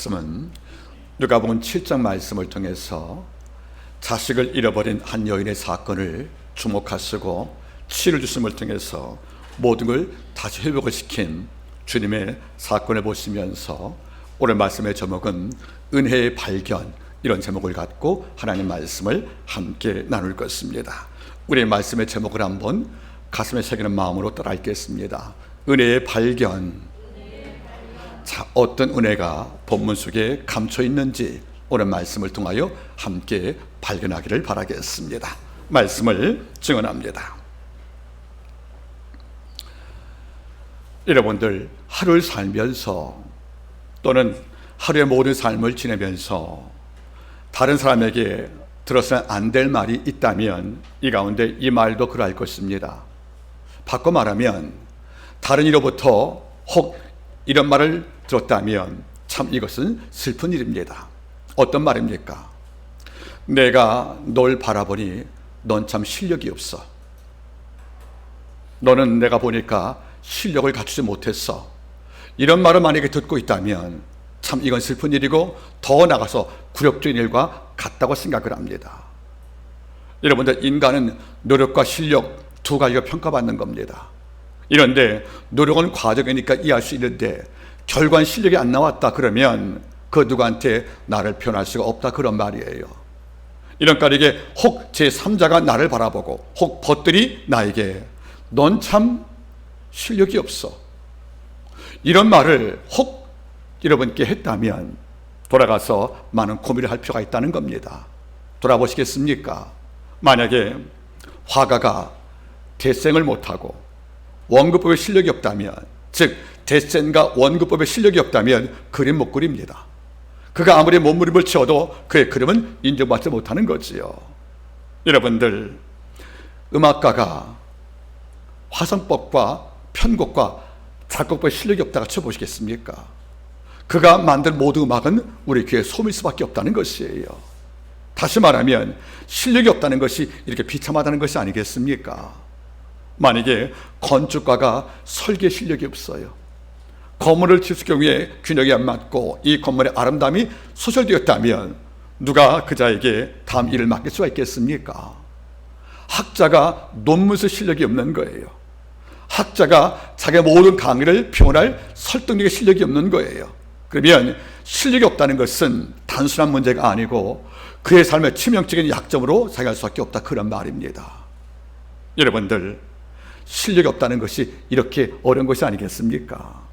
말씀은 누가복음 7장 말씀을 통해서 자식을 잃어버린 한 여인의 사건을 주목하시고 치유를 주심을 통해서 모든 걸 다시 회복을 시킨 주님의 사건을 보시면서 오늘 말씀의 제목은 은혜의 발견, 이런 제목을 갖고 하나님 말씀을 함께 나눌 것입니다. 우리의 말씀의 제목을 한번 가슴에 새기는 마음으로 따라 읽겠습니다. 은혜의 발견. 자, 어떤 은혜가 본문 속에 감춰 있는지 오늘 말씀을 통하여 함께 발견하기를 바라겠습니다. 말씀을 증언합니다. 여러분들, 하루를 살면서 또는 하루의 모든 삶을 지내면서 다른 사람에게 들어서는 안 될 말이 있다면 이 가운데 이 말도 그러할 것입니다. 바꿔 말하면 다른 이로부터 혹 이런 말을 들었다면 참 이것은 슬픈 일입니다. 어떤 말입니까? 내가 널 바라보니 넌 참 실력이 없어. 너는 내가 보니까 실력을 갖추지 못했어. 이런 말을 만약에 듣고 있다면 참 이건 슬픈 일이고 더 나아가서 굴욕적인 일과 같다고 생각을 합니다. 여러분들, 인간은 노력과 실력 두 가지가 평가받는 겁니다. 이런데 노력은 과정이니까 이해할 수 있는데 결과는 실력이 안 나왔다 그러면 그 누구한테 나를 표현할 수가 없다, 그런 말이에요. 이러니까 이게 혹 제3자가 나를 바라보고 혹 벗들이 나에게 넌 참 실력이 없어, 이런 말을 혹 여러분께 했다면 돌아가서 많은 고민을 할 필요가 있다는 겁니다. 돌아보시겠습니까? 만약에 화가가 대생을 못하고 원근법에 실력이 없다면, 즉 대생과 원근법에 실력이 없다면 그림 못 그립니다. 그가 아무리 몸부림을 치어도 그의 그림은 인정받지 못하는 거지요. 여러분들, 음악가가 화성법과 편곡과 작곡법에 실력이 없다가 쳐보시겠습니까? 그가 만든 모든 음악은 우리 귀에 소음일 수밖에 없다는 것이에요. 다시 말하면 실력이 없다는 것이 이렇게 비참하다는 것이 아니겠습니까? 만약에 건축가가 설계 실력이 없어요. 건물을 짓을 경우에 균형이 안 맞고 이 건물의 아름다움이 소실되었다면 누가 그자에게 다음 일을 맡길 수가 있겠습니까? 학자가 논문 쓸 실력이 없는 거예요. 학자가 자기의 모든 강의를 표현할 설득력의 실력이 없는 거예요. 그러면 실력이 없다는 것은 단순한 문제가 아니고 그의 삶의 치명적인 약점으로 생각할 수밖에 없다, 그런 말입니다. 여러분들, 실력이 없다는 것이 이렇게 어려운 것이 아니겠습니까?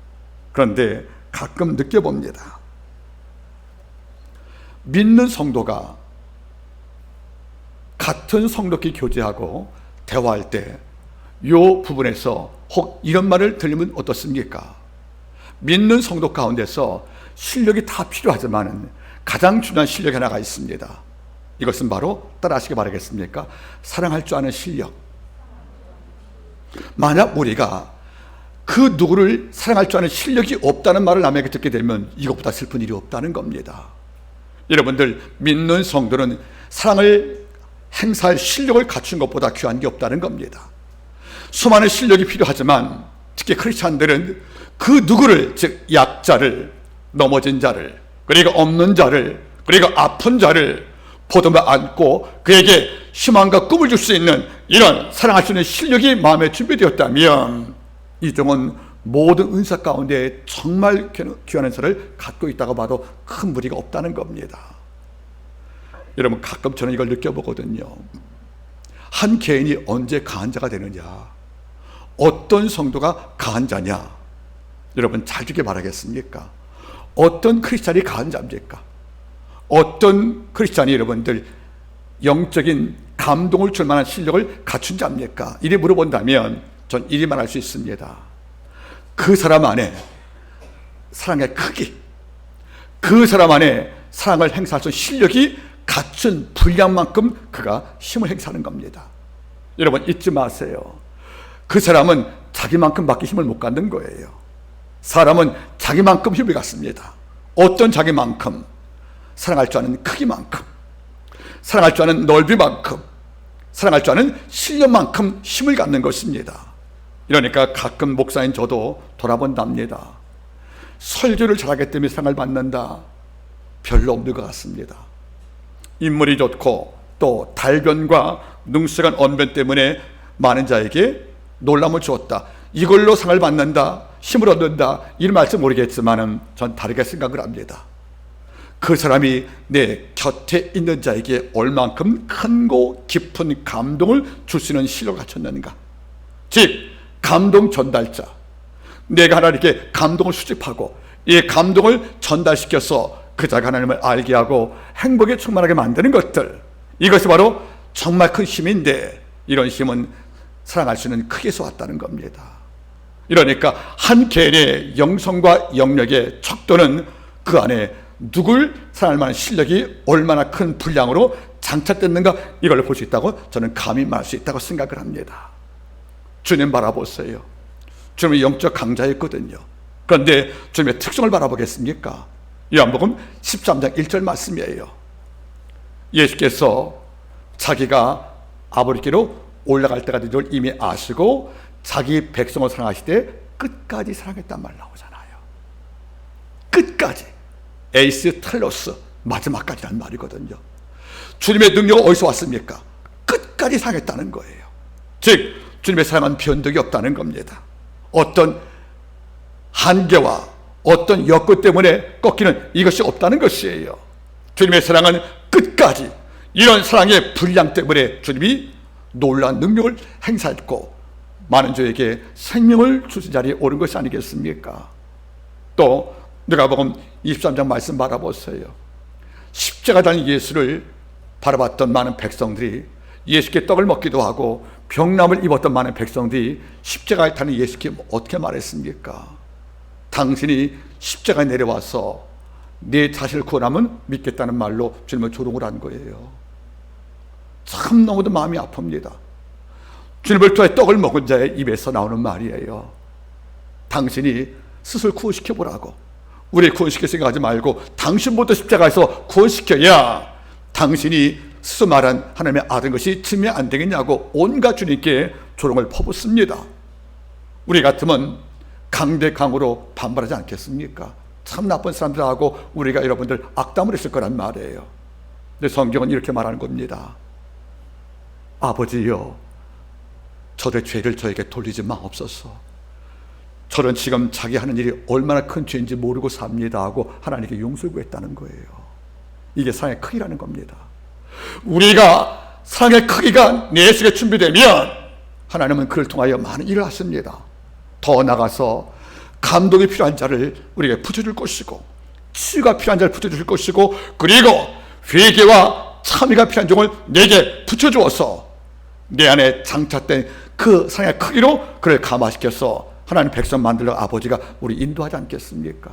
그런데 가끔 느껴봅니다. 믿는 성도가 같은 성도끼리 교제하고 대화할 때 이 부분에서 혹 이런 말을 들으면 어떻습니까? 믿는 성도 가운데서 실력이 다 필요하지만 가장 중요한 실력이 하나가 있습니다. 이것은 바로 따라하시기 바라겠습니까? 사랑할 줄 아는 실력. 만약 우리가 그 누구를 사랑할 줄 아는 실력이 없다는 말을 남에게 듣게 되면 이것보다 슬픈 일이 없다는 겁니다. 여러분들, 믿는 성도는 사랑을 행사할 실력을 갖춘 것보다 귀한 게 없다는 겁니다. 수많은 실력이 필요하지만 특히 크리스찬들은 그 누구를, 즉 약자를, 넘어진 자를, 그리고 없는 자를, 그리고 아픈 자를 보듬어 안고 그에게 희망과 꿈을 줄 수 있는 이런 사랑할 수 있는 실력이 마음에 준비되었다면 이 종은 모든 은사 가운데 정말 귀한 은사를 갖고 있다고 봐도 큰 무리가 없다는 겁니다. 여러분, 가끔 저는 이걸 느껴보거든요. 한 개인이 언제 가한 자가 되느냐, 어떤 성도가 가한 자냐, 여러분 잘 듣기 바라겠습니까? 어떤 크리스찬이 가한 자입니까? 어떤 크리스찬이 여러분들 영적인 감동을 줄 만한 실력을 갖춘 자입니까? 이리 물어본다면 전 이리 말할 수 있습니다. 그 사람 안에 사랑의 크기, 그 사람 안에 사랑을 행사할 수 있는 실력이 갖춘 분량만큼 그가 힘을 행사하는 겁니다. 여러분 잊지 마세요. 그 사람은 자기만큼 밖에 힘을 못 갖는 거예요. 사람은 자기만큼 힘을 갖습니다. 어떤 자기만큼? 사랑할 줄 아는 크기만큼, 사랑할 줄 아는 넓이만큼, 사랑할 줄 아는 실력만큼 힘을 갖는 것입니다. 이러니까 가끔 목사인 저도 돌아본답니다. 설교를 잘하기 때문에 사랑을 받는다, 별로 없는 것 같습니다. 인물이 좋고 또 달변과 능숙한 언변 때문에 많은 자에게 놀람을 주었다, 이걸로 상을 받는다, 힘을 얻는다, 이런 말씀 모르겠지만 전 다르게 생각을 합니다. 그 사람이 내 곁에 있는 자에게 얼만큼 크고 깊은 감동을 줄 수 있는 실력을 갖췄는가, 즉 감동 전달자, 내가 하나님께 감동을 수집하고 이 감동을 전달시켜서 그 자가 하나님을 알게 하고 행복에 충만하게 만드는 것들, 이것이 바로 정말 큰 힘인데, 이런 힘은 사랑할 수 있는 크게 쏘았다는 겁니다. 이러니까 한 개인의 영성과 영역의 척도는 그 안에 누굴 사랑할 만한 실력이 얼마나 큰 분량으로 장착됐는가, 이걸 볼 수 있다고 저는 감히 말할 수 있다고 생각을 합니다. 주님 바라보세요. 주님이 영적 강자였거든요. 그런데 주님의 특성을 바라보겠습니까? 요한복음 13장 1절 말씀이에요. 예수께서 자기가 아버지께로 올라갈 때가 된 줄 이미 아시고 자기 백성을 사랑하시되 끝까지 사랑했단 말 나오잖아요. 끝까지, 에이스 텔로스, 마지막까지라는 말이거든요. 주님의 능력은 어디서 왔습니까? 끝까지 사랑했다는 거예요. 즉 주님의 사랑은 변덕이 없다는 겁니다. 어떤 한계와 어떤 여건 때문에 꺾이는 이것이 없다는 것이에요. 주님의 사랑은 끝까지, 이런 사랑의 분량 때문에 주님이 놀라운 능력을 행사했고 많은 자에게 생명을 주신 자리에 오른 것이 아니겠습니까? 또 누가복음 23장 말씀 바라보세요. 십자가 달린 예수를 바라봤던 많은 백성들이 예수께 떡을 먹기도 하고 병남을 입었던 많은 백성들이 십자가에 타는 예수께 어떻게 말했습니까? 당신이 십자가에 내려와서 내 자신을 구원하면 믿겠다는 말로 주님을 조롱을 한 거예요. 참 너무도 마음이 아픕니다. 주님을 통해 떡을 먹은 자의 입에서 나오는 말이에요. 당신이 스스로 구원시켜보라고, 우리 구원시킬 생각하지 말고 당신부터 십자가에서 구원시켜야 당신이 스스로 말한 하나님의 아들 것이 증명 안 되겠냐고 온갖 주님께 조롱을 퍼붓습니다. 우리 같으면 강대강으로 반발하지 않겠습니까? 참 나쁜 사람들하고 우리가 여러분들 악담을 했을 거란 말이에요. 근데 성경은 이렇게 말하는 겁니다. 아버지여, 저의 죄를 저에게 돌리지 마옵소서. 저는 지금 자기 하는 일이 얼마나 큰 죄인지 모르고 삽니다 하고 하나님께 용서를 구했다는 거예요. 이게 사랑의 크기라는 겁니다. 우리가 사랑의 크기가 내 속에 준비되면 하나님은 그를 통하여 많은 일을 하십니다. 더 나가서 감동이 필요한 자를 우리에게 붙여줄 것이고, 치유가 필요한 자를 붙여줄 것이고, 그리고 회개와 참회가 필요한 종을 내게 붙여주어서 내 안에 장착된 그 사랑의 크기로 그를 감화시켜서 하나님 백성 만들러 아버지가 우리 인도하지 않겠습니까?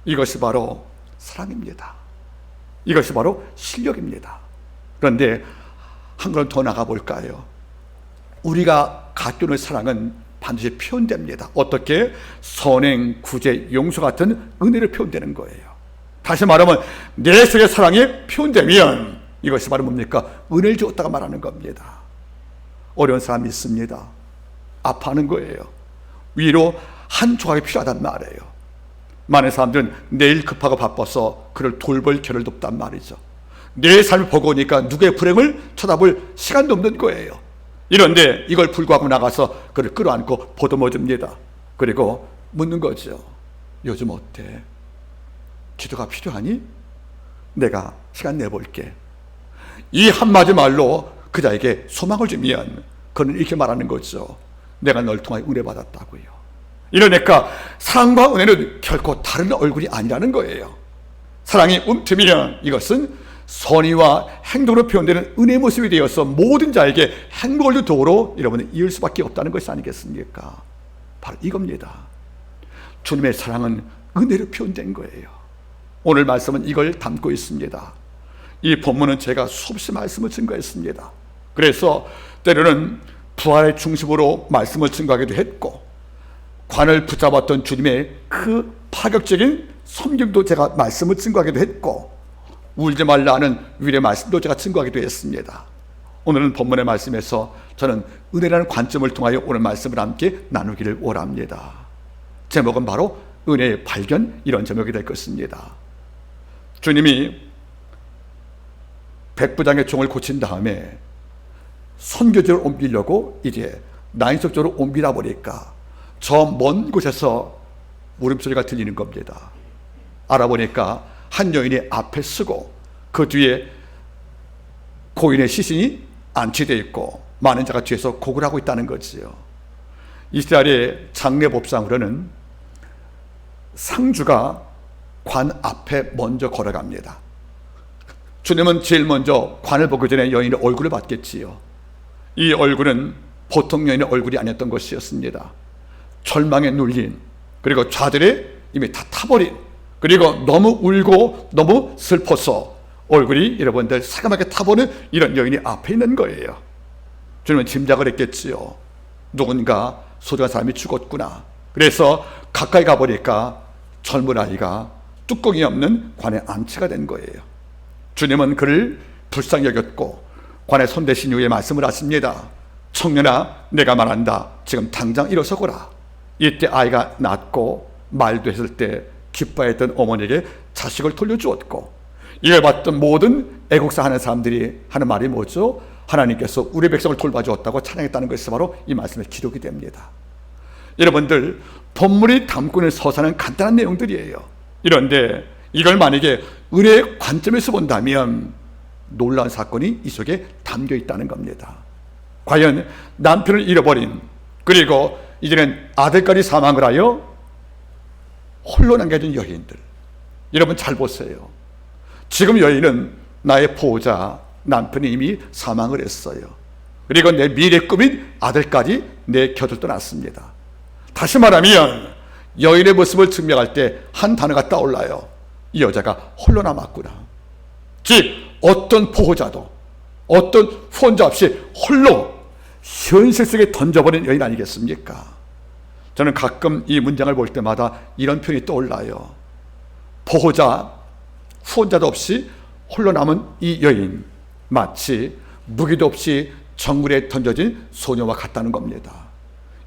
이것이 바로 사랑입니다. 이것이 바로 실력입니다. 그런데 한 걸음 더 나가볼까요? 우리가 갖고 있는 사랑은 반드시 표현됩니다. 어떻게? 선행, 구제, 용서 같은 은혜로 표현되는 거예요. 다시 말하면 내 속의 사랑이 표현되면 이것이 바로 뭡니까? 은혜를 주었다가 말하는 겁니다. 어려운 사람이 있습니다. 아파하는 거예요. 위로 한 조각이 필요하단 말이에요. 많은 사람들은 내일 급하고 바빠서 그를 돌볼 겨를도 없단 말이죠. 내 삶을 보고 오니까 누구의 불행을 쳐다볼 시간도 없는 거예요. 이런데 이걸 불구하고 나가서 그를 끌어안고 보듬어줍니다. 그리고 묻는 거죠. 요즘 어때? 기도가 필요하니? 내가 시간 내볼게. 이 한마디 말로 그자에게 소망을 주면 그는 이렇게 말하는 거죠. 내가 널 통하여 은혜 받았다고요. 이러니까 사랑과 은혜는 결코 다른 얼굴이 아니라는 거예요. 사랑이 움트면 이것은 선의와 행동으로 표현되는 은혜의 모습이 되어서 모든 자에게 행복을 줄 도구로 여러분이 이을 수밖에 없다는 것이 아니겠습니까? 바로 이겁니다. 주님의 사랑은 은혜로 표현된 거예요. 오늘 말씀은 이걸 담고 있습니다. 이 본문은 제가 수없이 말씀을 증거했습니다. 그래서 때로는 부활의 중심으로 말씀을 증거하기도 했고, 관을 붙잡았던 주님의 그 파격적인 섬김도 제가 말씀을 증거하기도 했고, 울지 말라 하는 위의 말씀도 제가 증거하기도 했습니다. 오늘은 본문의 말씀에서 저는 은혜라는 관점을 통하여 오늘 말씀을 함께 나누기를 원합니다. 제목은 바로 은혜의 발견, 이런 제목이 될 것입니다. 주님이 백부장의 종을 고친 다음에 선교지를 옮기려고 이제 나인석 쪽으로 옮기다 보니까 저 먼 곳에서 울음소리가 들리는 겁니다. 알아보니까 한 여인이 앞에 서고 그 뒤에 고인의 시신이 안치되어 있고 많은 자가 뒤에서 곡을 하고 있다는 거지요. 이스라엘의 장례법상으로는 상주가 관 앞에 먼저 걸어갑니다. 주님은 제일 먼저 관을 보기 전에 여인의 얼굴을 봤겠지요. 이 얼굴은 보통 여인의 얼굴이 아니었던 것이었습니다. 절망에 눌린, 그리고 좌절에 이미 다 타버린, 그리고 너무 울고 너무 슬퍼서 얼굴이 여러분들 사감하게 타보는 이런 여인이 앞에 있는 거예요. 주님은 짐작을 했겠지요. 누군가 소중한 사람이 죽었구나. 그래서 가까이 가보니까 젊은 아이가 뚜껑이 없는 관에 안치가 된 거예요. 주님은 그를 불쌍히 여겼고 관에 손대신 이후에 말씀을 하십니다. 청년아, 내가 말한다. 지금 당장 일어서거라. 이때 아이가 낳고 말도 했을 때 기뻐했던 어머니에게 자식을 돌려주었고, 이걸 봤던 모든 애국사 하는 사람들이 하는 말이 뭐죠? 하나님께서 우리 백성을 돌봐주었다고 찬양했다는 것이 바로 이 말씀의 기록이 됩니다. 여러분들, 본문이 담고 있는 서사는 간단한 내용들이에요. 이런데 이걸 만약에 은혜의 관점에서 본다면 놀라운 사건이 이 속에 담겨 있다는 겁니다. 과연 남편을 잃어버린, 그리고 이제는 아들까지 사망을 하여 홀로 남겨진 여인들, 여러분 잘 보세요. 지금 여인은 나의 보호자 남편이 이미 사망을 했어요. 그리고 내 미래 꿈인 아들까지 내 곁을 떠났습니다. 다시 말하면 여인의 모습을 증명할 때 한 단어가 떠올라요. 이 여자가 홀로 남았구나. 즉 어떤 보호자도 어떤 후원자 없이 홀로 현실 속에 던져버린 여인 아니겠습니까? 저는 가끔 이 문장을 볼 때마다 이런 표현이 떠올라요. 보호자, 후원자도 없이 홀로 남은 이 여인, 마치 무기도 없이 정글에 던져진 소녀와 같다는 겁니다.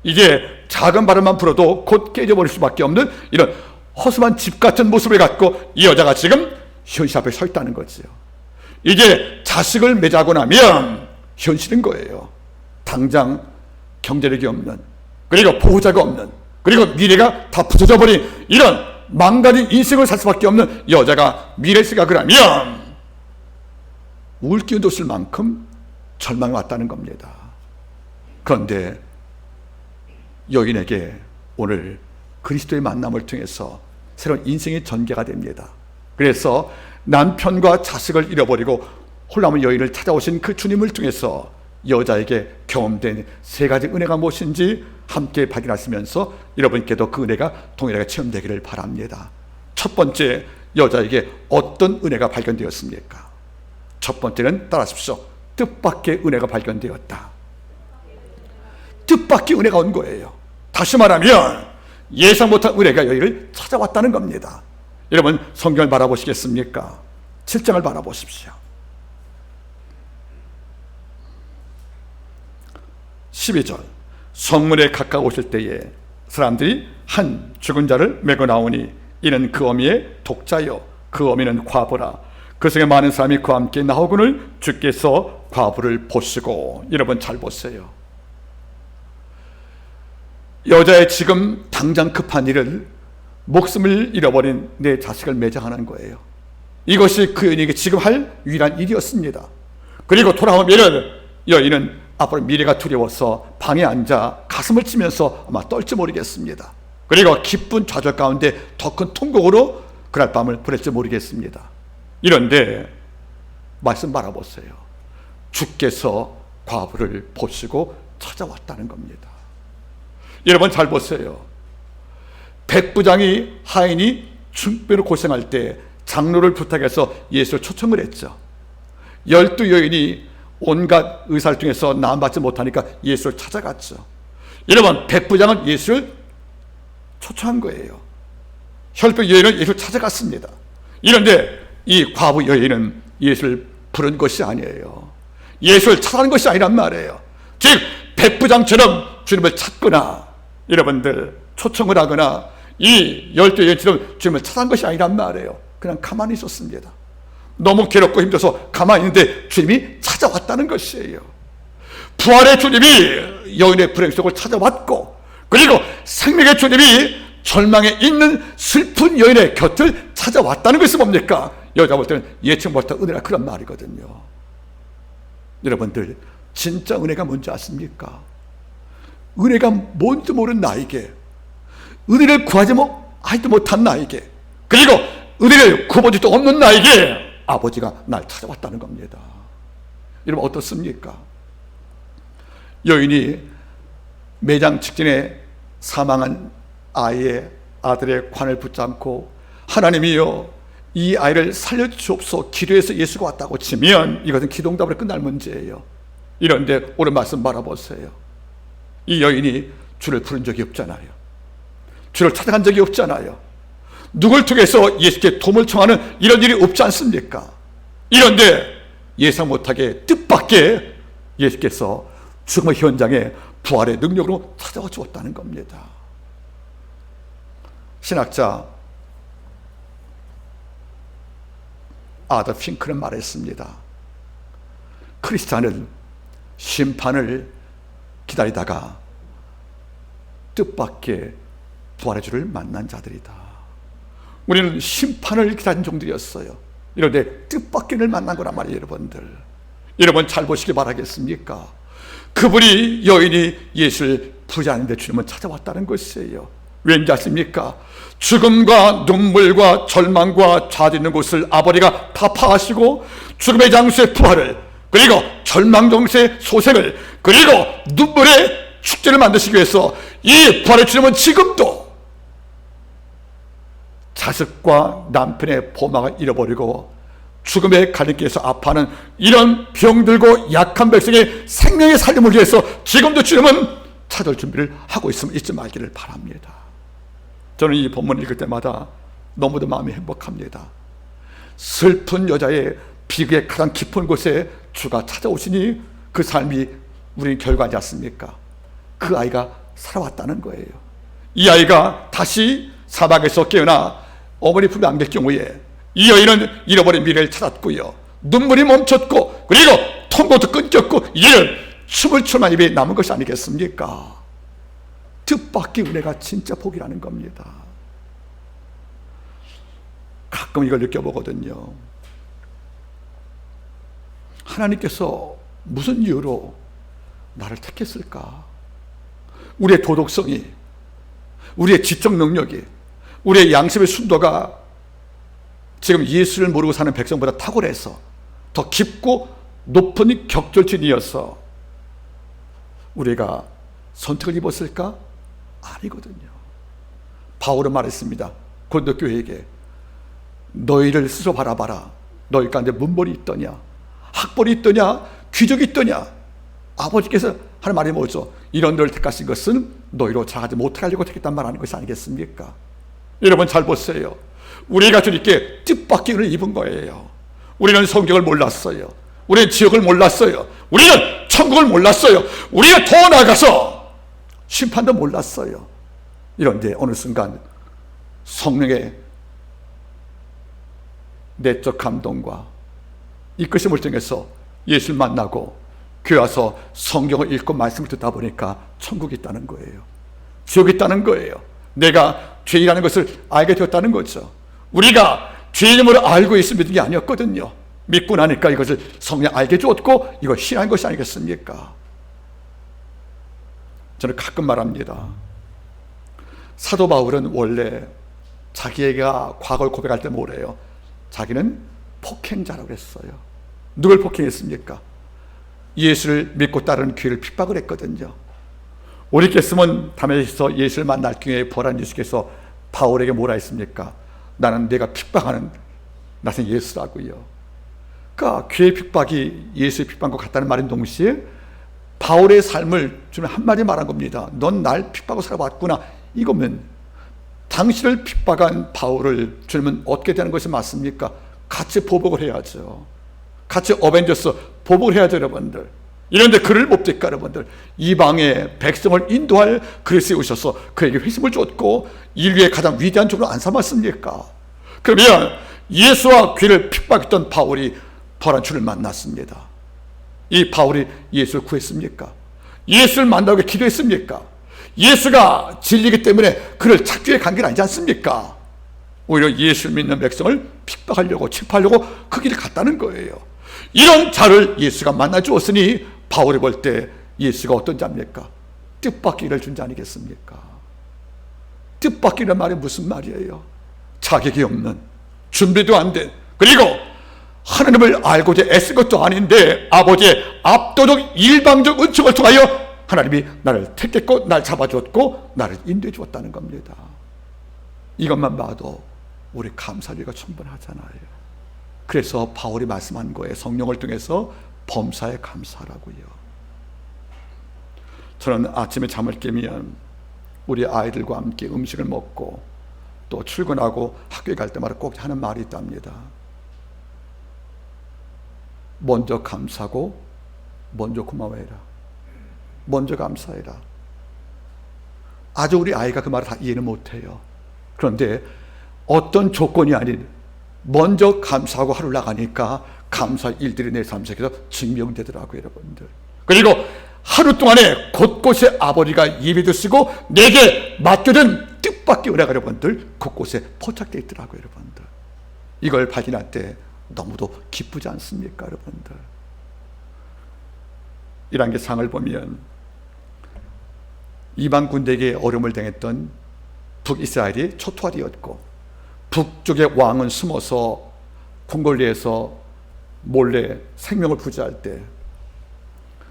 이게 작은 바람만 불어도 곧 깨져버릴 수밖에 없는 이런 허술한 집 같은 모습을 갖고 이 여자가 지금 현실 앞에 서 있다는 거지요. 이제 자식을 맺하고 나면 현실인 거예요. 당장 경제력이 없는, 그리고 보호자가 없는, 그리고 미래가 다 부서져 버린 이런 망가진 인생을 살 수밖에 없는 여자가 미래 생각을 하면 울 기운도 없을 만큼 절망이 왔다는 겁니다. 그런데 여인에게 오늘 그리스도의 만남을 통해서 새로운 인생의 전개가 됩니다. 그래서 남편과 자식을 잃어버리고 홀로 남은 여인을 찾아오신 그 주님을 통해서 여자에게 경험된 세 가지 은혜가 무엇인지 함께 발견하시면서 여러분께도 그 은혜가 동일하게 체험되기를 바랍니다. 첫 번째, 여자에게 어떤 은혜가 발견되었습니까? 첫 번째는 따라하십시오. 뜻밖의 은혜가 발견되었다. 뜻밖의 은혜가 온 거예요. 다시 말하면 예상 못한 은혜가 여인을 찾아왔다는 겁니다. 여러분 성경을 바라보시겠습니까? 7장을 바라보십시오. 12절, 성문에 가까우실 때에 사람들이 한 죽은 자를 메고 나오니 이는 그 어미의 독자요 그 어미는 과부라. 그 중에 많은 사람이 그와 함께 나오거늘 주께서 과부를 보시고. 여러분 잘 보세요. 여자의 지금 당장 급한 일은 목숨을 잃어버린 내 자식을 매장하는 거예요. 이것이 그 여인에게 지금 할 유일한 일이었습니다. 그리고 돌아오면 여인은 앞으로 미래가 두려워서 방에 앉아 가슴을 치면서 아마 떨지 모르겠습니다. 그리고 기쁜 좌절 가운데 더 큰 통곡으로 그날 밤을 보낼지 모르겠습니다. 이런데 말씀 바라보세요. 주께서 과부를 보시고 찾아왔다는 겁니다. 여러분 잘 보세요. 백부장이 하인이 중병으로 고생할 때 장로를 부탁해서 예수를 초청을 했죠. 12 여인이 온갖 의사를 통해서 나음받지 못하니까 예수를 찾아갔죠. 여러분 백부장은 예수를 초청한 거예요. 혈병 여인은 예수를 찾아갔습니다. 이런데 이 과부 여인은 예수를 부른 것이 아니에요. 예수를 찾아간 것이 아니란 말이에요. 즉 백부장처럼 주님을 찾거나 여러분들 초청을 하거나 이 12 여인처럼 주님을 찾아간 것이 아니란 말이에요. 그냥 가만히 있었습니다. 너무 괴롭고 힘들어서 가만히 있는데 주님이 찾아왔다는 것이에요. 부활의 주님이 여인의 불행 속을 찾아왔고, 그리고 생명의 주님이 절망에 있는 슬픈 여인의 곁을 찾아왔다는 것이 뭡니까? 여자 볼 때는 예측 못한 은혜라 그런 말이거든요. 여러분들, 진짜 은혜가 뭔지 아십니까? 은혜가 뭔지 모르는 나에게, 은혜를 하지도 못한 나에게, 그리고 은혜를 구워보지도 없는 나에게 아버지가 날 찾아왔다는 겁니다. 여러분 어떻습니까? 여인이 매장 직전에 사망한 아들의 관을 붙잡고 하나님이여 이 아이를 살려주옵소서 기도해서 예수가 왔다고 치면 이것은 기도응답으로 끝날 문제예요. 이런데 오늘 말씀 바라보세요. 이 여인이 주를 부른 적이 없잖아요. 주를 찾아간 적이 없잖아요. 누굴 통해서 예수께 도움을 청하는 이런 일이 없지 않습니까? 이런데 예상 못하게 뜻밖의 예수께서 죽음의 현장에 부활의 능력으로 찾아와 주었다는 겁니다. 신학자 아더 핑크는 말했습니다. 크리스찬은 심판을 기다리다가 뜻밖의 부활의 주를 만난 자들이다. 우리는 심판을 기다린 종들이었어요. 이런데 뜻밖의 만난 거란 말이에요. 여러분 잘 보시기 바라겠습니까? 그분이 여인이 예수를 부르지 않는데 주님은 찾아왔다는 것이에요. 왠지 아십니까? 죽음과 눈물과 절망과 좌절 있는 곳을 아버지가 다 파하시고 죽음의 장소의 부활을, 그리고 절망 장소의 소생을, 그리고 눈물의 축제를 만드시기 위해서 이 부활의 주님은 지금도 자식과 남편의 보막을 잃어버리고 죽음의 갈림길에서 아파하는 이런 병들고 약한 백성의 생명의 살림을 위해서 지금도 주님은 찾을 준비를 하고 있음을 잊지 말기를 바랍니다. 저는 이 본문을 읽을 때마다 너무도 마음이 행복합니다. 슬픈 여자의 비극의 가장 깊은 곳에 주가 찾아오시니 그 삶이 우리는 결과지 않습니까? 그 아이가 살아왔다는 거예요. 이 아이가 다시 사막에서 깨어나 어머니 품에 안길 경우에 이 여인은 잃어버린 미래를 찾았고요, 눈물이 멈췄고, 그리고 통곡도 끊겼고, 이제는 춤을 출만 입에 남은 것이 아니겠습니까? 뜻밖의 은혜가 진짜 복이라는 겁니다. 가끔 이걸 느껴보거든요. 하나님께서 무슨 이유로 나를 택했을까? 우리의 도덕성이, 우리의 지적 능력이, 우리의 양심의 순도가 지금 예수를 모르고 사는 백성보다 탁월해서 더 깊고 높은 격절진이어서 우리가 선택을 입었을까? 아니거든요. 바울은 말했습니다. 고린도 교회에게 너희를 스스로 바라봐라. 너희 가운데 문벌이 있더냐, 학벌이 있더냐, 귀족이 있더냐. 아버지께서 하는 말이 뭐죠? 이런 너를 택하신 것은 너희로 자라지 못하게 하려고 택했단 말 하는 것이 아니겠습니까? 여러분 잘 보세요. 우리가 주님께 뜻밖의 은혜를 입은 거예요. 우리는 성경을 몰랐어요. 우리는 지옥을 몰랐어요. 우리는 천국을 몰랐어요. 우리가 더 나아가서 심판도 몰랐어요. 이런데 어느 순간 성령의 내적 감동과 이끄심을 통해서 예수를 만나고 교회 와서 성경을 읽고 말씀을 듣다 보니까 천국이 있다는 거예요. 지옥이 있다는 거예요. 내가 죄인이라는 것을 알게 되었다는 거죠. 우리가 죄인임을 알고 있으면 믿은 게 아니었거든요. 믿고 나니까 이것을 성령 알게 주었고 이거 신한 것이 아니겠습니까? 저는 가끔 말합니다. 사도 바울은 원래 자기가 과거를 고백할 때 뭐래요? 자기는 폭행자라고 했어요. 누굴 폭행했습니까? 예수를 믿고 따르는 교회를 핍박을 했거든요. 오리겠으면 담에서 예수를 만날 경우에 부활한 예수께서 바울에게 뭐라 했습니까? 나는 내가 핍박하는 나는 예수라고요. 그러니까 교회 핍박이 예수의 핍박과 같다는 말인 동시에 바울의 삶을 주는 한마디 말한 겁니다. 넌 날 핍박하고 살아왔구나. 이거면 당신을 핍박한 바울을 주님은 어떻게 되는 것이 맞습니까? 같이 보복을 해야죠. 같이 어벤져스 보복을 해야죠, 여러분들. 이런데 그를 못 될까, 여러분들? 이방의 백성을 인도할 그리스도에 오셔서 그에게 회심을 줬고 인류의 가장 위대한 종으로 안 삼았습니까? 그러면 예수와 귀를 핍박했던 바울이 부활한 주를 만났습니다. 이 바울이 예수를 구했습니까? 예수를 만나기 위해 기도했습니까? 예수가 진리이기 때문에 그를 찾기 위해 간 게 아니지 않습니까? 오히려 예수를 믿는 백성을 핍박하려고 침파하려고 그 길을 갔다는 거예요. 이런 자를 예수가 만나 주었으니 바울이 볼 때 예수가 어떤 자입니까? 뜻밖의 일을 준 자 아니겠습니까? 뜻밖이라는 말이 무슨 말이에요? 자격이 없는, 준비도 안 된, 그리고 하나님을 알고자 애쓴 것도 아닌데 아버지의 압도적 일방적 은총을 통하여 하나님이 나를 택했고 날 잡아줬고 나를 인도해 주었다는 겁니다. 이것만 봐도 우리 감사리가 충분하잖아요. 그래서 바울이 말씀한 거예요. 성령을 통해서 범사에 감사라고요. 저는 아침에 잠을 깨면 우리 아이들과 함께 음식을 먹고 또 출근하고 학교에 갈 때마다 꼭 하는 말이 있답니다. 먼저 감사하고 먼저 고마워해라. 먼저 감사해라. 아주 우리 아이가 그 말을 다 이해는 못해요. 그런데 어떤 조건이 아닌 먼저 감사하고 하루를 나가니까 감사 일들이 내 삶 속에서 증명되더라고요, 여러분들. 그리고 하루 동안에 곳곳에 아버지가 예배 드시고 내게 맡겨둔 뜻밖의 은혜가 여러분들 곳곳에 포착되어 있더라고요, 여러분들. 이걸 발견할 때 너무도 기쁘지 않습니까, 여러분들? 이란계 상을 보면 이방 군대에게 어려움을 당했던 북이스라엘이 초토화되었고 북쪽의 왕은 숨어서 궁궐리에서 몰래 생명을 부지할 때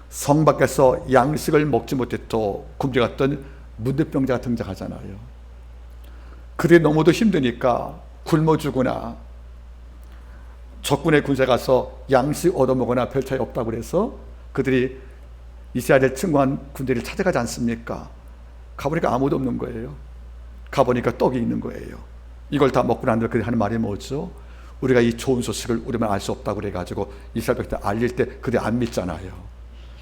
성 밖에서 양식을 먹지 못했고 굶주렸던 문득병자가 등장하잖아요. 그들이 너무도 힘드니까 굶어 죽거나 적군의 군사에 가서 양식 얻어먹거나 별 차이 없다고 그래서 그들이 이스라엘을 침공한 군대를 찾아가지 않습니까? 가보니까 아무도 없는 거예요. 가보니까 떡이 있는 거예요. 이걸 다 먹고 난 뒤에 그들이 하는 말이 뭐죠? 우리가 이 좋은 소식을 우리만 알 수 없다고 그래가지고 이스라엘 백성들 알릴 때 그들이 안 믿잖아요.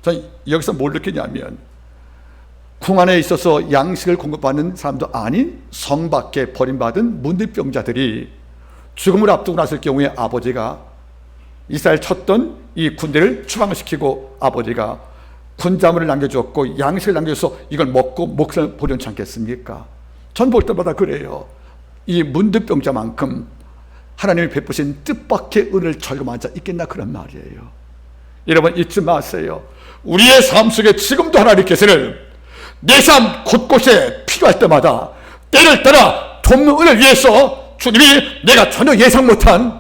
저는 여기서 뭘 느끼냐면 궁 안에 있어서 양식을 공급받는 사람도 아닌 성 밖에 버림받은 문득병자들이 죽음을 앞두고 났을 경우에 아버지가 이스라엘 쳤던 이 군대를 추방시키고 아버지가 군자물을 남겨주었고 양식을 남겨줘서 이걸 먹고 목숨을 보존치 않겠습니까? 전 볼 때마다 그래요. 이 문득병자만큼 하나님이 베푸신 뜻밖의 은혜를 절감한 자 있겠나 그런 말이에요. 여러분 잊지 마세요. 우리의 삶 속에 지금도 하나님께서는 내 삶 곳곳에 필요할 때마다 때를 따라 돕는 은혜를 위해서 주님이 내가 전혀 예상 못한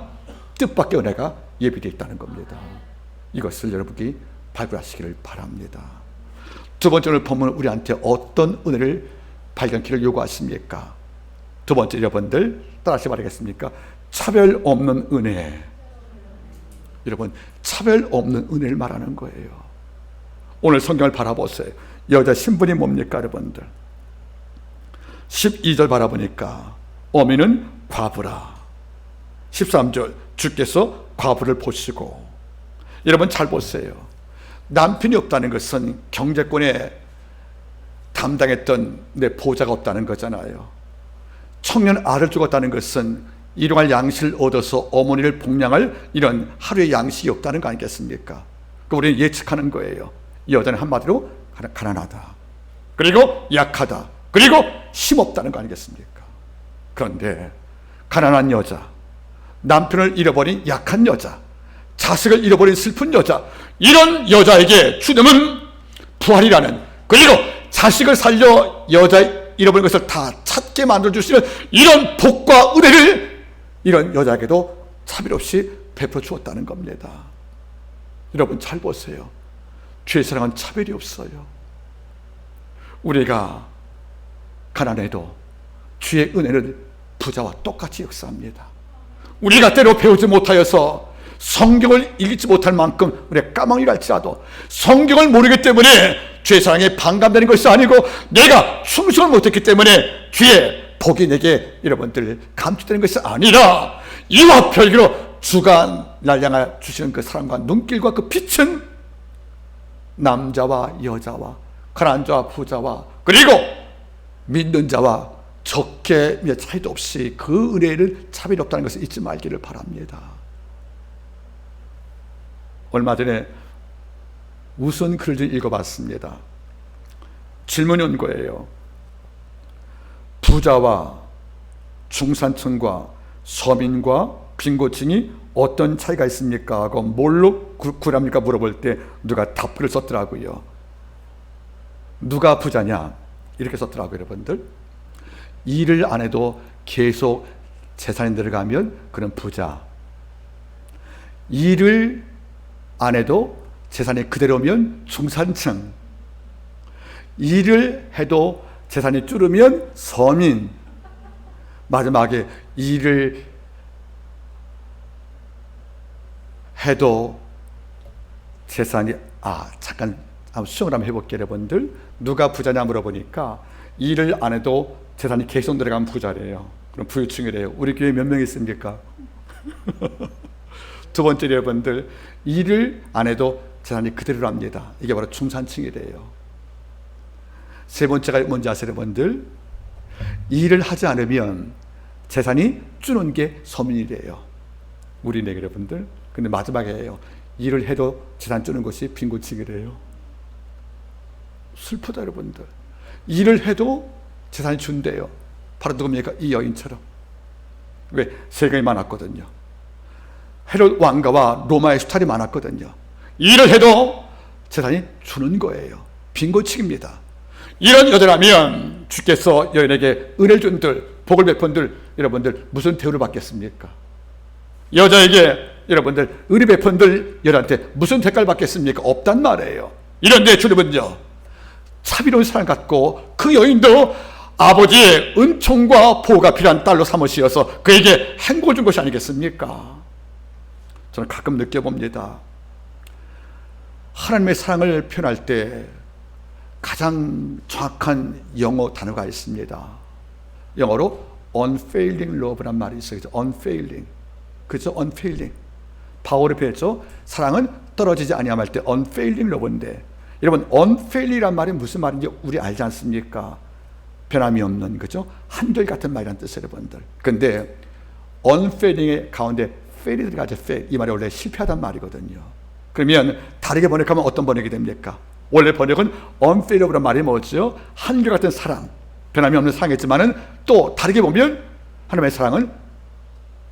뜻밖의 은혜가 예비되어 있다는 겁니다. 이것을 여러분이 발견하시기를 바랍니다. 두 번째 오늘 본문은 우리한테 어떤 은혜를 발견키를 요구하십니까? 두 번째 여러분들 따라하시 바라겠습니까? 차별 없는 은혜. 여러분 차별 없는 은혜를 말하는 거예요. 오늘 성경을 바라보세요. 여자 신분이 뭡니까 여러분들? 12절 바라보니까 어미는 과부라. 13절 주께서 과부를 보시고. 여러분 잘 보세요. 남편이 없다는 것은 경제권에 담당했던 내 보좌가 없다는 거잖아요. 청년 아를 죽었다는 것은 일용할 양식을 얻어서 어머니를 복량할 이런 하루의 양식이 없다는 거 아니겠습니까? 우리는 예측하는 거예요. 이 여자는 한마디로 가난하다. 그리고 약하다. 그리고 힘없다는 거 아니겠습니까? 그런데 가난한 여자, 남편을 잃어버린 약한 여자, 자식을 잃어버린 슬픈 여자, 이런 여자에게 주님은 부활이라는, 그리고 자식을 살려 여자 잃어버린 것을 다 찾게 만들어주시는 이런 복과 은혜를 이런 여자에게도 차별 없이 베풀어 주었다는 겁니다. 여러분 잘 보세요. 주의 사랑은 차별이 없어요. 우리가 가난해도 주의 은혜는 부자와 똑같이 역사합니다. 우리가 때로 배우지 못하여서 성경을 읽지 못할 만큼 우리가 까망이라 할지라도 성경을 모르기 때문에 주의 사랑에 반감되는 것이 아니고 내가 충성을 못했기 때문에 주의 복이 내게 여러분들 감추되는 것이 아니라 이와 별개로 주가 날 향해 주시는 그 사랑과 눈길과 그 빛은 남자와 여자와 가난한 자와 부자와 그리고 믿는 자와 적게 차이도 없이 그 은혜를 차별이 없다는 것을 잊지 말기를 바랍니다. 얼마 전에 우선 글을 좀 읽어봤습니다. 질문이 온 거예요. 부자와 중산층과 서민과 빈곤층이 어떤 차이가 있습니까? 하고 뭘로 구합니까? 물어볼 때 누가 답글을 썼더라고요. 누가 부자냐? 이렇게 썼더라고요, 여러분들. 일을 안 해도 계속 재산이 들어가면 그런 부자. 일을 안 해도 재산이 그대로면 중산층. 일을 해도 재산이 줄으면 서민. 마지막에 일을 해도 재산이 잠깐 수정을 한번 해볼게요, 여러분들. 누가 부자냐 물어보니까 일을 안 해도 재산이 계속 들어가면 부자래요. 그럼 부유층이래요. 우리 교회 몇 명 있습니까? 두 번째, 여러분들, 일을 안 해도 재산이 그대로 합니다. 이게 바로 중산층이래요. 세 번째가 뭔지 아세요, 여러분들? 일을 하지 않으면 재산이 주는 게 서민이래요. 우리네, 여러분들. 근데 마지막에요. 일을 해도 재산 주는 것이 빈곤층이래요. 슬프다, 여러분들. 일을 해도 재산이 준대요. 바로 누굽니까? 이 여인처럼. 왜? 세금이 많았거든요. 헤롯 왕가와 로마의 수탈이 많았거든요. 일을 해도 재산이 주는 거예요. 빈곤층입니다. 이런 여자라면 주께서 여인에게 은혜를 준들, 복을 베푼들, 여러분들 무슨 대우를 받겠습니까? 여자에게 여러분들 은혜 베푼들 여자한테 무슨 대가를 받겠습니까? 없단 말이에요. 이런데 주님은요, 차비로운 사랑 갖고 그 여인도 아버지의 은총과 보호가 필요한 딸로 삼으시어서 그에게 행복을 준 것이 아니겠습니까? 저는 가끔 느껴봅니다. 하나님의 사랑을 표현할 때 가장 정확한 영어 단어가 있습니다. 영어로 unfailing love란 말이 있어요. unfailing. 그죠? unfailing. 바울이 표현했죠. 사랑은 떨어지지 아니함 할 때 unfailing love인데, 여러분 unfailing이란 말이 무슨 말인지 우리 알지 않습니까? 변함이 없는, 그죠? 한결같은 말이라는 뜻이에요, 여러분들. 근데 unfailing의 가운데 fail이 들어가죠. fail. 이 말이 원래 실패하단 말이거든요. 그러면 다르게 번역하면 어떤 번역이 됩니까? 원래 번역은 unfailable란 말이 뭐죠? 한결같은 사랑, 변함이 없는 사랑이지만은 또 다르게 보면 하나님의 사랑은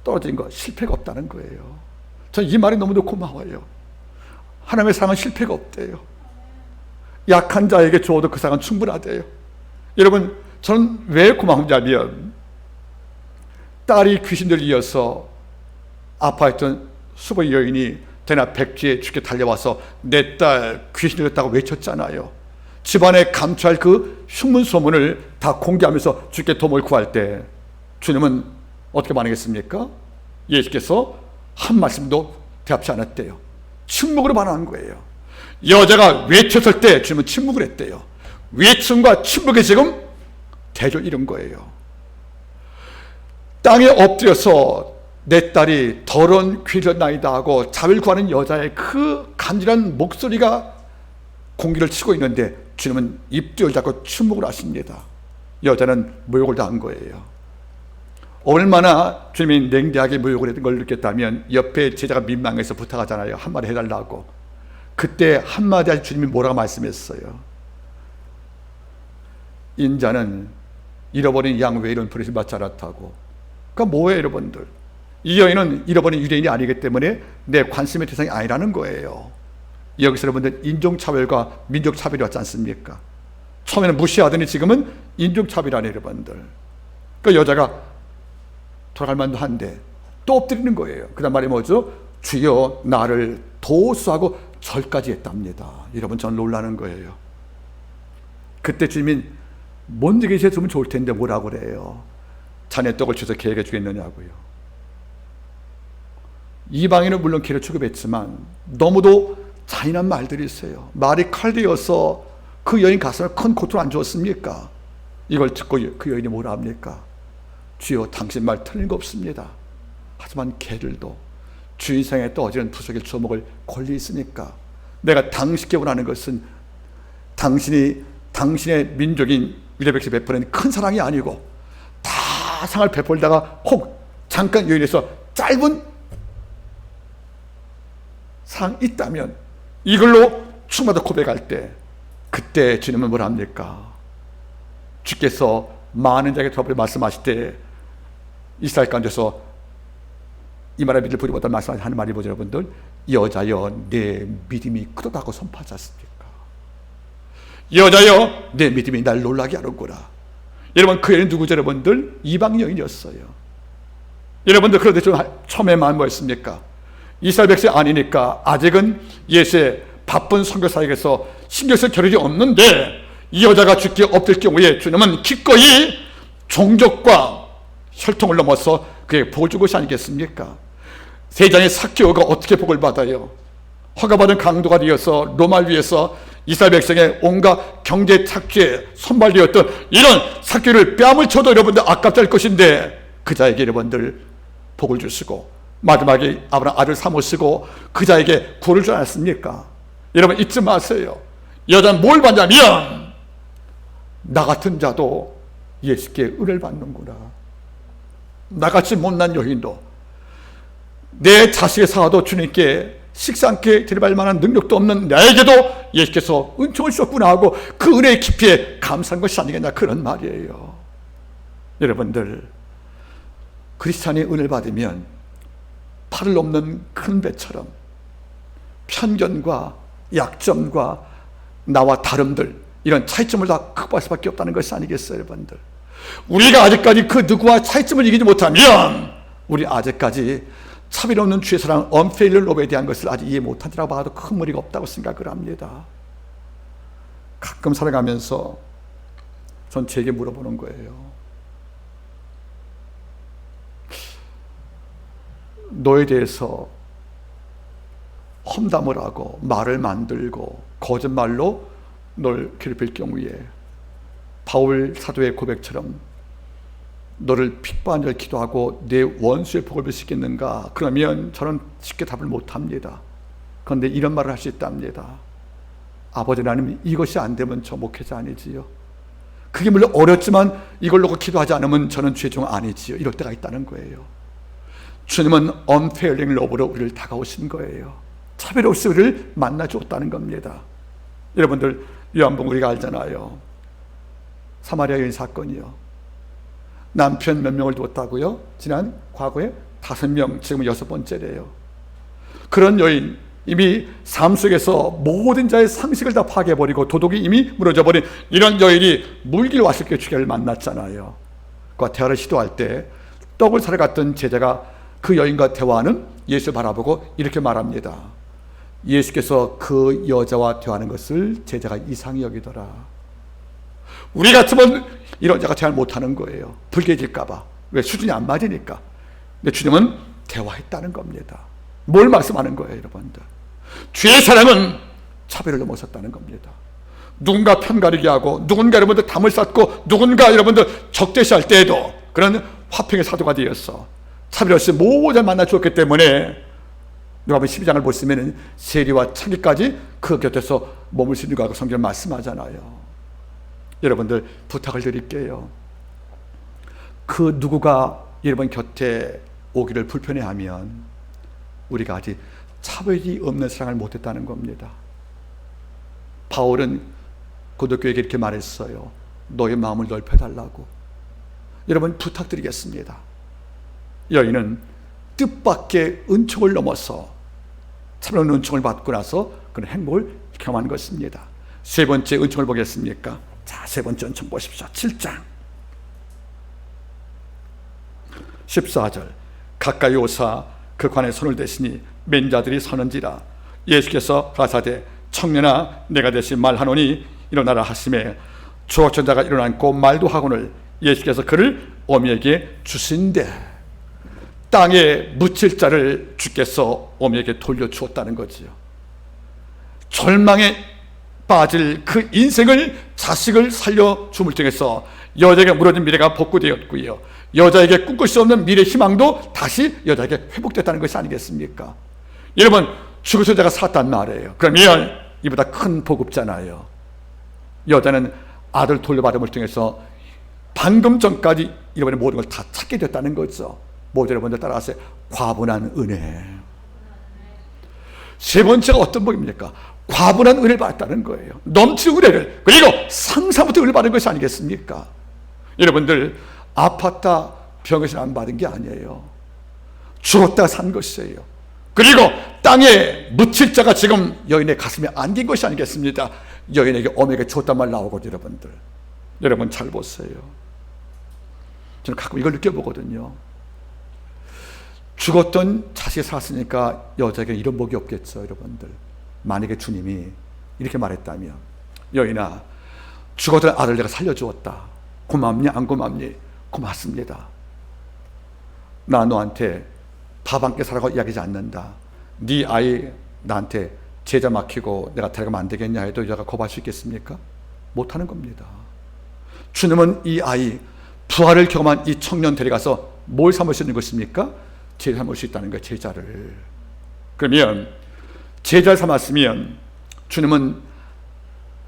떨어진 거, 실패가 없다는 거예요. 저는 이 말이 너무도 고마워요. 하나님의 사랑은 실패가 없대요. 약한 자에게 주어도 그 사랑은 충분하대요. 여러분, 저는 왜 고마우냐면 딸이 귀신들 이어서 아파했던 수보 여인이 대낮 백지에 주께 달려와서 내 딸 귀신 들렸다고 외쳤잖아요. 집안에 감추할 그 흉문 소문을 다 공개하면서 주께 도움을 구할 때 주님은 어떻게 반응했습니까? 예수께서 한 말씀도 대답지 않았대요. 침묵으로 반응한 거예요. 여자가 외쳤을 때 주님은 침묵을 했대요. 외침과 침묵이 지금 대조를 이룬 거예요. 땅에 엎드려서 내 딸이 더러운 귀신이었나이다 하고 자비를 구하는 여자의 그 간절한 목소리가 공기를 치고 있는데 주님은 입도 열지 않고 침묵을 하십니다. 여자는 모욕을 당한 거예요. 얼마나 주님이 냉정하게 모욕을 했던 걸 느꼈다면 옆에 제자가 민망해서 부탁하잖아요. 한마디 해달라고. 그때 한마디 하시 주님이 뭐라고 말씀했어요? 인자는 잃어버린 양 외에는 부르심 받지 않았다고. 그러니까 뭐예요, 여러분들? 이 여인은 잃어버린 유대인이 아니기 때문에 내 관심의 대상이 아니라는 거예요. 여기서 여러분들 인종차별과 민족차별이 왔지 않습니까? 처음에는 무시하더니 지금은 인종차별이라네, 여러분들. 그 여자가 돌아갈 만도 한데 또 엎드리는 거예요. 그 다음 말이 뭐죠? 주여 나를 도수하고 절까지 했답니다. 여러분, 저는 놀라는 거예요. 그때 주님이 뭔 얘기 해주면 좋을 텐데 뭐라고 그래요? 자네 떡을 주서 개에게 주겠느냐고요. 이방인은 물론 개를 취급했지만 너무도 잔인한 말들이 있어요. 말이 칼되어서 그 여인 가슴에 큰 고통을 안 주었습니까? 이걸 듣고 그 여인이 뭐라 합니까? 주여 당신 말 틀린 거 없습니다. 하지만 개들도 주인상에 떠지는 부석의 주먹을 권리 있으니까 내가 당신께 원하는 것은 당신이 당신의 민족인 유대 백성에 베푸는 큰 사랑이 아니고 상을 베풀다가 혹 잠깐 여인에서 짧은 상 있다면 이걸로 충만도 고백할 때, 그때 주님은 뭘 합니까? 주께서 많은 자에게 돌아보려 말씀하실 때 이스라엘 가운데서 이 말의 믿을 부리보다 말씀하는 말이 뭐죠, 여러분들? 여자여 내 믿음이 크다고 선포하지 않습니까? 여자여 내 믿음이 날 놀라게 하는구나. 여러분, 그 여인은 누구죠, 여러분들? 이방 여인이었어요. 여러분들, 그런데 좀 처음에 마음 뭐였습니까? 이스라엘 백성이 아니니까 아직은 예수의 바쁜 선교사에게서 신경 쓸 겨를이 없는데, 이 여자가 주께 엎들 경우에 주님은 기꺼이 종족과 혈통을 넘어서 그에게 복을 준 것이 아니겠습니까? 세장의 삭개오가 어떻게 복을 받아요? 허가받은 강도가 되어서 로마를 위해서 이스라엘 백성의 온갖 경제 착취에 선발되었던 이런 삭개오를 뺨을 쳐도 여러분들 아깝지 않을 것인데, 그 자에게 여러분들 복을 주시고 마지막에 아브라함 아들 사모시고 그 자에게 구원을 주지 않았습니까? 여러분, 잊지 마세요. 여자는 뭘 받냐면 나 같은 자도 예수께 은혜를 받는구나. 나같이 못난 여인도, 내 자식의 사와도 주님께 식사 함께 드려갈 만한 능력도 없는 나에게도 예수께서 은총을 주셨구나 하고 그 은혜의 깊이에 감사한 것이 아니겠냐, 그런 말이에요. 여러분들, 크리스찬이 은혜를 받으면 팔을 넘는 큰 배처럼 편견과 약점과 나와 다름들, 이런 차이점을 다 극복할 수밖에 없다는 것이 아니겠어요, 여러분들? 우리가 아직까지 그 누구와 차이점을 이기지 못하면 우리 아직까지 차별 없는 주의 사랑, unfailing love에 대한 것을 아직 이해 못한다고 봐도 큰 무리가 없다고 생각을 합니다. 가끔 살아가면서 전 제게 물어보는 거예요. 너에 대해서 험담을 하고 말을 만들고 거짓말로 널 괴롭힐 경우에 바울 사도의 고백처럼 너를 핍박한 절 기도하고 내 원수의 복을 빌 수 있겠는가? 그러면 저는 쉽게 답을 못합니다. 그런데 이런 말을 할 수 있답니다. 아버지, 나는 이것이 안 되면 저 목회자 아니지요. 그게 물론 어렵지만 이걸 놓고 기도하지 않으면 저는 주의 종 아니지요. 이럴 때가 있다는 거예요. 주님은 unfailing love로 우리를 다가오신 거예요. 차별 없이 우리를 만나주었다는 겁니다. 여러분들, 요한복음 우리가 알잖아요. 사마리아 여인 사건이요. 남편 몇 명을 두었다고요? 지난 과거에 5명, 지금 6번째래요. 그런 여인, 이미 삶 속에서 모든 자의 상식을 다 파괴해버리고 도덕이 이미 무너져버린 이런 여인이 물길 왔을 때 주님을 만났잖아요. 그와 대화를 시도할 때 떡을 사러 갔던 제자가 그 여인과 대화하는 예수를 바라보고 이렇게 말합니다. 예수께서 그 여자와 대화하는 것을 제자가 이상히 여기더라. 우리 같으면 이런 자가 대화를 못하는 거예요. 불쾌해질까봐. 왜? 수준이 안 맞으니까. 근데 주님은 대화했다는 겁니다. 뭘 말씀하는 거예요, 여러분들? 주의 사랑은 차별을 넘어섰다는 겁니다. 누군가 편가르게 하고 누군가 여러분들 담을 쌓고 누군가 여러분들 적대시할 때에도 그런 화평의 사도가 되었어. 차별 없이 모두를 만나 주었기 때문에 누가복음 12장을 보시면 세리와 차기까지 그 곁에서 머물 수 있는 거라고 성경은 말씀하잖아요. 여러분들, 부탁을 드릴게요. 그 누구가 여러분 곁에 오기를 불편해하면 우리가 아직 차별이 없는 사랑을 못했다는 겁니다. 바울은 고린도교회에게 이렇게 말했어요. 너의 마음을 넓혀달라고. 여러분, 부탁드리겠습니다. 여인은 뜻밖의 은총을 넘어서 참여한 은총을 받고 나서 그런 행복을 경험한 것입니다. 세 번째 은총을 보겠습니까? 자, 세 번째 은총 보십시오. 7장 14절. 가까이 오사 그 관에 손을 대시니 맨 자들이 서는지라. 예수께서 가라사대 청년아 내가 대신 말하노니 일어나라 하시매 죽었던 자가 일어났고 말도 하거늘 예수께서 그를 어미에게 주신대. 땅에 묻힐 자를 주께서 어미에게 돌려주었다는 거지요. 절망에 빠질 그 인생을 자식을 살려줌을 통해서 여자에게 무너진 미래가 복구되었고요, 여자에게 꿈꿀 수 없는 미래 희망도 다시 여자에게 회복됐다는 것이 아니겠습니까? 여러분, 죽어서 자가 살았단 말이에요. 그러면 이보다 큰 복 없잖아요. 여자는 아들 돌려받음을 통해서 방금 전까지 이번에 모든 걸 다 찾게 됐다는 거죠. 모두 여러분들 따라하세요. 과분한 은혜. 세 번째가 어떤 복입니까? 과분한 은혜를 받았다는 거예요. 넘치는 은혜를, 그리고 상사부터 은혜를 받은 것이 아니겠습니까? 여러분들 아팠다 병에서 안 받은 게 아니에요. 죽었다 산 것이에요. 그리고 땅에 묻힐 자가 지금 여인의 가슴에 안긴 것이 아니겠습니까? 여인에게 어머니가 줬단 말 나오거든요. 여러분들, 여러분 잘 보세요. 저는 가끔 이걸 느껴보거든요. 죽었던 자식이 살았으니까 여자에게 이런 복이 없겠죠. 여러분들, 만약에 주님이 이렇게 말했다면, 여인아, 죽었던 아들 내가 살려주었다. 고맙니? 안 고맙니? 고맙습니다. 나 너한테 밥 한 끼 사라고 이야기하지 않는다. 네 아이 나한테 제자 맡기고 내가 데려가면 안 되겠냐 해도 여자가 거부할 수 있겠습니까? 못하는 겁니다. 주님은 이 아이, 부활을 경험한 이 청년 데려가서 뭘 삼을 수 있는 것입니까? 제자 삼을 수 있다는 거예요. 제자를. 그러면 제자를 삼았으면 주님은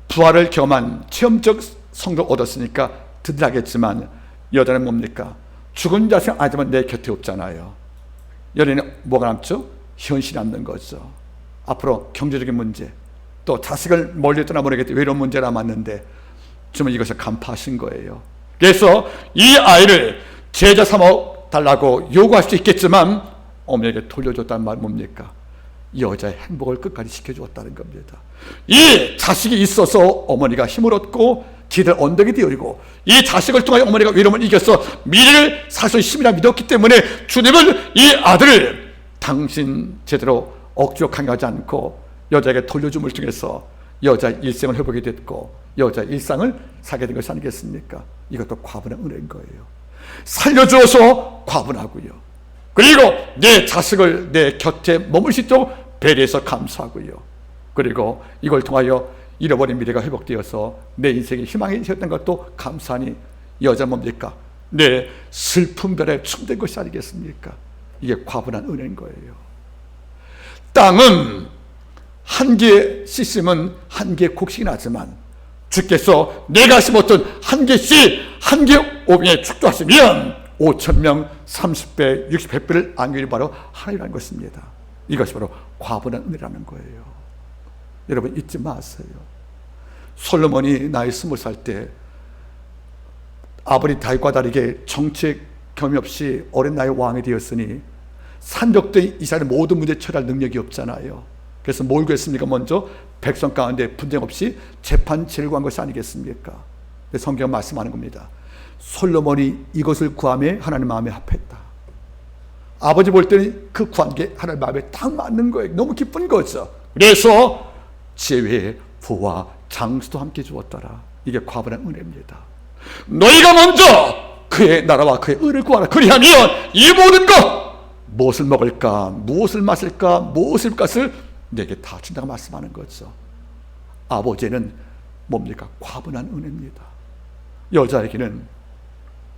부활을 경험한 체험적 성적을 얻었으니까 든든하겠지만, 여자는 뭡니까? 죽은 자식 아니지만 내 곁에 없잖아요. 여인은 뭐가 남죠? 현실이 남는 거죠. 앞으로 경제적인 문제, 또 자식을 멀리 떠나보내겠다, 외로운 문제가 남았는데 주님은 이것을 간파하신 거예요. 그래서 이 아이를 제자 삼아 달라고 요구할 수도 있겠지만 어머니에게 돌려줬다는 말은 뭡니까? 여자의 행복을 끝까지 지켜주었다는 겁니다. 이 자식이 있어서 어머니가 힘을 얻고 기댈 언덕이 되어리고, 이 자식을 통하여 어머니가 위험을 이겨서 미래를 살 수 있음이라 믿었기 때문에 주님은 이 아들을 당신 제대로 억지로 강요하지 않고 여자에게 돌려줌을 통해서 여자의 일생을 회복이 됐고 여자의 일상을 살게 된 것이 아니겠습니까? 이것도 과분한 은혜인 거예요. 살려주어서 과분하고요, 그리고 내 자식을 내 곁에 머물 수 있도록 배려해서 감사하고요, 그리고 이걸 통하여 잃어버린 미래가 회복되어서 내 인생의 희망이 되었던 것도 감사하니 여자 뭡니까? 내 슬픔별에 충된 것이 아니겠습니까? 이게 과분한 은혜인 거예요. 땅은 한 개의 씨씀은 한 개의 곡식이 나지만 주께서 내가 심었던 한 개씩 한 개 오병에 축도하시면 5,000명 30배 60배를 안기를 바로 하나님이라는 것입니다. 이것이 바로 과분한 은혜라는 거예요. 여러분 잊지 마세요. 솔로몬이 나이 20살 때 아버지 다윗과 다르게 정치의 경험 없이 어린 나이에 왕이 되었으니 산적된 이스라엘 모든 문제 처리할 능력이 없잖아요. 그래서 뭘 구했습니까? 먼저 백성 가운데 분쟁 없이 재판 제일구한 것이 아니겠습니까? 성경은 말씀하는 겁니다. 솔로몬이 이것을 구함에 하나님 마음에 합했다. 아버지 볼 때는 그 구한 게 하나님 마음에 딱 맞는 거예요. 너무 기쁜 거죠. 그래서 지혜의 부와 장수도 함께 주었더라. 이게 과분한 은혜입니다. 너희가 먼저 그의 나라와 그의 의를 구하라. 그리하면 이 모든 것, 무엇을 먹을까, 무엇을 마실까, 무엇을 것을 내게 다 준다고 말씀하는 거죠. 아버지는 뭡니까? 과분한 은혜입니다. 여자에게는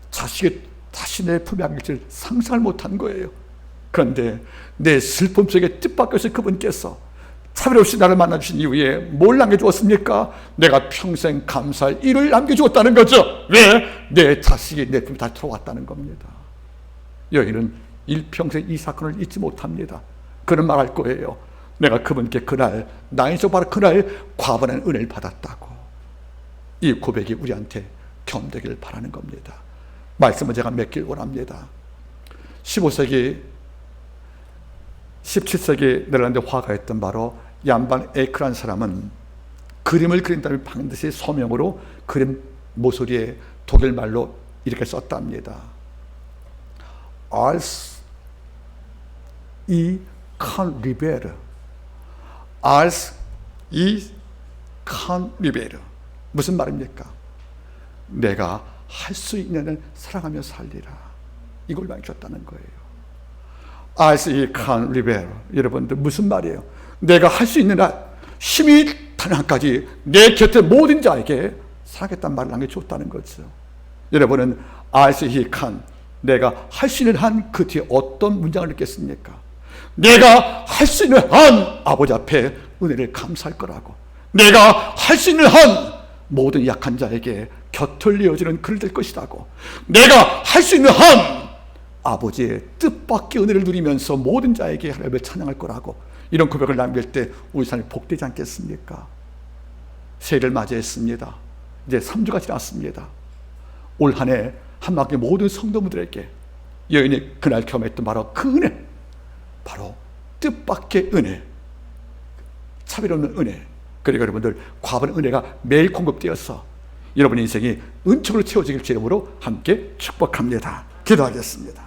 자식이 자신의 품에 안길지를 상상을 못한 거예요. 그런데 내 슬픔 속에 뜻밖에서 그분께서 차별 없이 나를 만나주신 이후에 뭘 남겨주었습니까? 내가 평생 감사할 일을 남겨주었다는 거죠. 왜? 내 자식이 내 품에 다시 들어왔다는 겁니다. 여인은 일평생 이 사건을 잊지 못합니다. 그는 말할 거예요. 내가 그분께 그날, 나에서 바로 그날 과분한 은혜를 받았다고. 이 고백이 우리한테 견되기를 바라는 겁니다. 말씀을 제가 맺길 원합니다. 15세기 17세기 네덜란드 화가였던 바로 얀반 에이크라는 사람은 그림을 그린다면 반드시 서명으로 그림 모서리에 독일말로 이렇게 썼답니다. Als ich kann leben, als ich kann leben. 무슨 말입니까? 내가 할 수 있는 한 사랑하며 살리라. 이걸 말해줬다는 거예요. Als ich kann leben. 여러분들 무슨 말이에요? 내가 할 수 있는 한 힘이 닿는 한까지 내 곁에 모든 자에게 사랑했다는 말을 남겨줬다는 거죠. 여러분은 Als ich kann, 내가 할 수 있는 한 그 뒤에 어떤 문장을 읽겠습니까? 내가 할 수 있는 한 아버지 앞에 은혜를 감사할 거라고. 내가 할 수 있는 한 모든 약한 자에게 곁을 이어주는 그를 될 것이라고, 내가 할 수 있는 한 아버지의 뜻밖의 은혜를 누리면서 모든 자에게 하나님을 찬양할 거라고, 이런 고백을 남길 때 우리 삶이 복되지 않겠습니까? 새해를 맞이했습니다. 이제 3주가 지났습니다. 올 한 해 한마음의 모든 성도분들에게 여인이 그날 경험했던 바로 그 은혜, 바로 뜻밖의 은혜, 차별없는 은혜, 그리고 여러분들 과분한 은혜가 매일 공급되어서 여러분의 인생이 은총으로 채워지길 주님으로 함께 축복합니다. 기도하겠습니다.